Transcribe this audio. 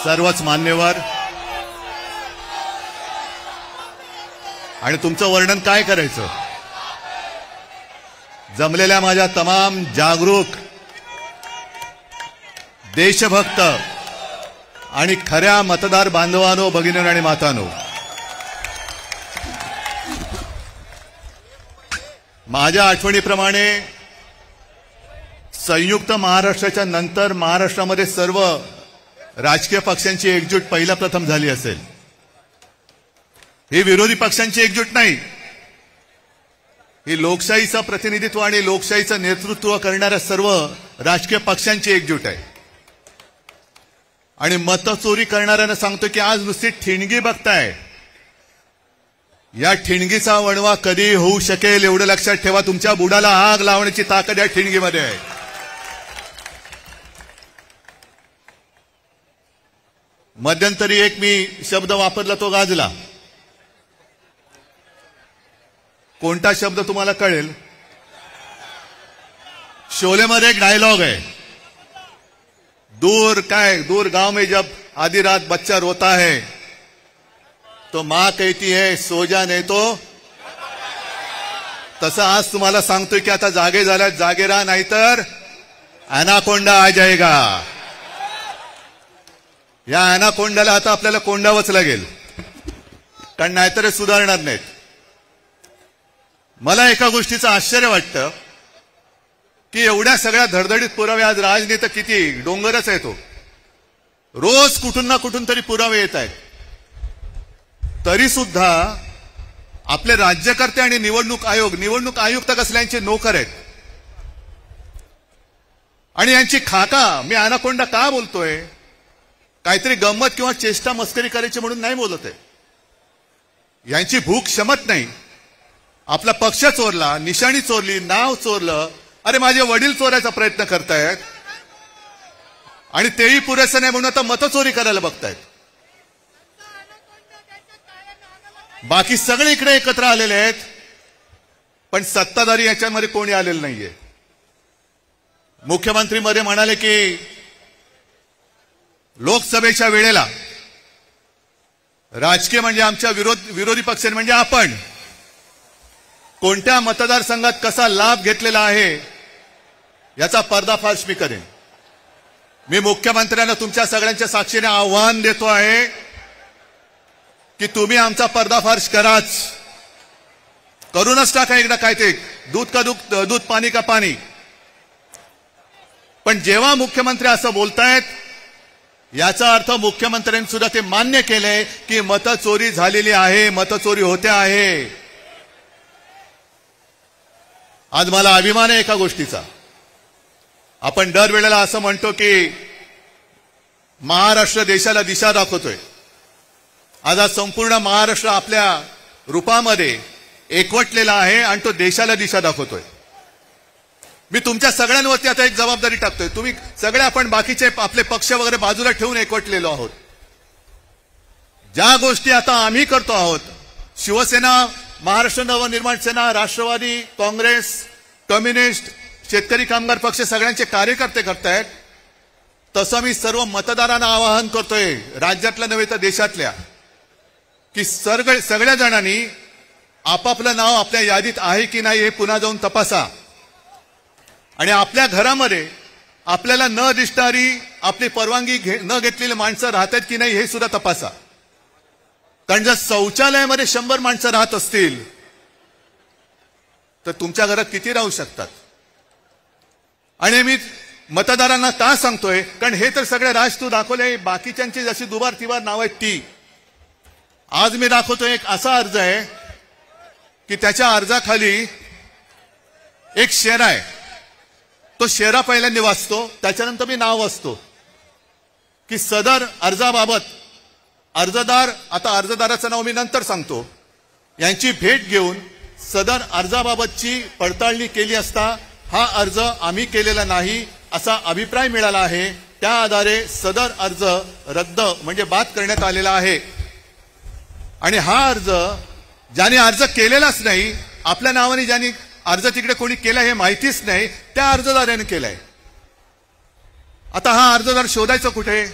सर्वच मान्यवर आणि तुमचं वर्णन काय करायचं? जमलेल्या माझ्या तमाम जागरूक देशभक्त आणि खऱ्या मतदार बांधवांनो, भगिनींनो आणि मातांनो, माझ्या आठवणीप्रमाणे संयुक्त महाराष्ट्राच्या नंतर महाराष्ट्रामध्ये सर्व राजकीय पक्षांची एकजूट पहिला प्रथम झाली असेल. ही विरोधी पक्षांची एकजूट नाही, ही लोकशाहीचं प्रतिनिधित्व आणि लोकशाहीचं नेतृत्व करणाऱ्या सर्व राजकीय पक्षांची एकजूट आहे. आणि मतचोरी करणाऱ्यांना सांगतो की आज नुसती ठिणगी बघताय, या ठिणगीचा वणवा कधी होऊ शकेल एवढं लक्षात ठेवा. तुमच्या बुडाला आग लावण्याची ताकद या ठिणगीमध्ये आहे. मध्यंतरी एक मी शब्द वापरला, तो गाजला. कोणता शब्द तुम्हाला कळेल? शोलेमध्ये एक डायलॉग आहे, दूर गांव में जब आधी रात बच्चा रोता है तो मां कहती है सो जा नहीं तो. तसं आज तुम्हाला सांगतोय की आता जागे झाल्यात, जागे राहा, नाहीतर अनाकोंडा आ जाएगा. या अनाकोंडाला आता आपल्याला कोंडावंच लागेल, कारण नाहीतर सुधारणार नाहीत. मला एका गोष्टीचं आश्चर्य वाटतं की एवढ्या सगळ्या धडधडीत पुरावे, आज राजनीती किती डोंगरच आहे तो, रोज कुठून ना कुठून तरी पुरावे येत आहेत, तरी सुद्धा आपले राज्यकर्ते आणि निवडणूक आयुक्त कसल्यांचे नोकर आहेत. आणि यांची खाका, मी अनाकोंडा का बोलतोय? काहीतरी गंमत किंवा चेष्टा मस्करी करायची म्हणून नाही बोलत आहे. यांची भूक शमत नाही. आपला पक्ष चोरला, निशाणी चोरली, नाव चोरलं, अरे माझे वडील चोरायचा प्रयत्न करतायत आणि तेही पुरेसं नाही म्हणून आता मतचोरी करायला बघतायत. बाकी सगळे इकडे एकत्र आलेले आहेत, पण सत्ताधारी याच्यामध्ये कोणी आलेलं नाहीये. मुख्यमंत्री मध्ये म्हणाले की लोकसभेच्या वेळेला राजकीय म्हणजे आमच्या विरोधी पक्ष म्हणजे आपण कोणत्या मतदारसंघात कसा लाभ घेतलेला आहे याचा पर्दाफाश मी करेन. मी मुख्यमंत्र्यांना तुमच्या सगळ्यांच्या साक्षीने आव्हान देतो आहे की तुम्ही आमचा पर्दाफाश कराच, करूनच टाका एकदा. काय ते दूध का दूध, पाणी का पाणी. पण जेव्हा मुख्यमंत्री असं बोलतायत याचा अर्थ मुख्यमंत्र्यांनी सुद्धा ते मान्य केलंय की मतचोरी झालेली आहे, मतचोरी होते आहे. आज मला अभिमान आहे एका गोष्टीचा. आपण दरवेळेला असं म्हणतो की महाराष्ट्र देशाला दिशा दाखवतोय. आज संपूर्ण महाराष्ट्र आपल्या रूपामध्ये एकवटलेला आहे आणि तो देशाला दिशा दाखवतोय. मी तुमच्या सगळ्यांवरती आता एक जबाबदारी टाकतोय. तुम्ही सगळे, आपण बाकीचे आपले पक्ष वगैरे बाजूला ठेवून एकवटलेलो आहोत. ज्या गोष्टी आता आम्ही करतो आहोत, शिवसेना, महाराष्ट्र नवनिर्माण सेना, राष्ट्रवादी काँग्रेस, कम्युनिस्ट, शेतकरी कामगार पक्ष सगळ्यांचे कार्यकर्ते करतायत, तसं मी सर्व मतदारांना आवाहन करतोय, राज्यातल्या नव्हे तर देशातल्या, की सगळ्या जणांनी आपापलं नाव आपल्या यादीत आहे की नाही हे पुन्हा जाऊन तपासा. आणि आपल्या घरामध्ये आपल्याला न दिसणारी, आपली परवानगी न घेतलेली माणसं राहतात की नाही हे सुद्धा तपासा. कारण जर शौचालयामध्ये 100 माणसं राहत असतील तर तुमच्या घरात किती राहू शकतात? आणि मी मतदारांना का सांगतोय, कारण हे तर सगळे राज तू दाखवले, बाकीच्यांची जशी दुबार तिबार नाव आहेत ती. आज मी दाखवतोय एक असा अर्ज आहे की त्याच्या अर्जाखाली एक शेरा आहे. तो शेरा पहिल्यांदा वाचतो, त्याच्यानंतर मी नाव वाचतो की सदर अर्जाबाबत अर्जदार, आता अर्जदाराचं नाव मी नंतर सांगतो, यांची भेट घेऊन सदर अर्जाबाबतची पडताळणी केली असता हा अर्ज आम्ही केलेला नाही असा अभिप्राय मिळाला आहे. त्या आधारे सदर अर्ज रद्द म्हणजे बाद करण्यात आलेला आहे. आणि हा अर्ज ज्याने अर्ज केलेलाच नाही, आपल्या नावाने ज्याने अर्ज तिकडे कोणी केला हे माहितीच नाही, त्या अर्जदाराने केलाय. आता हा अर्जदार शोधायचा कुठे?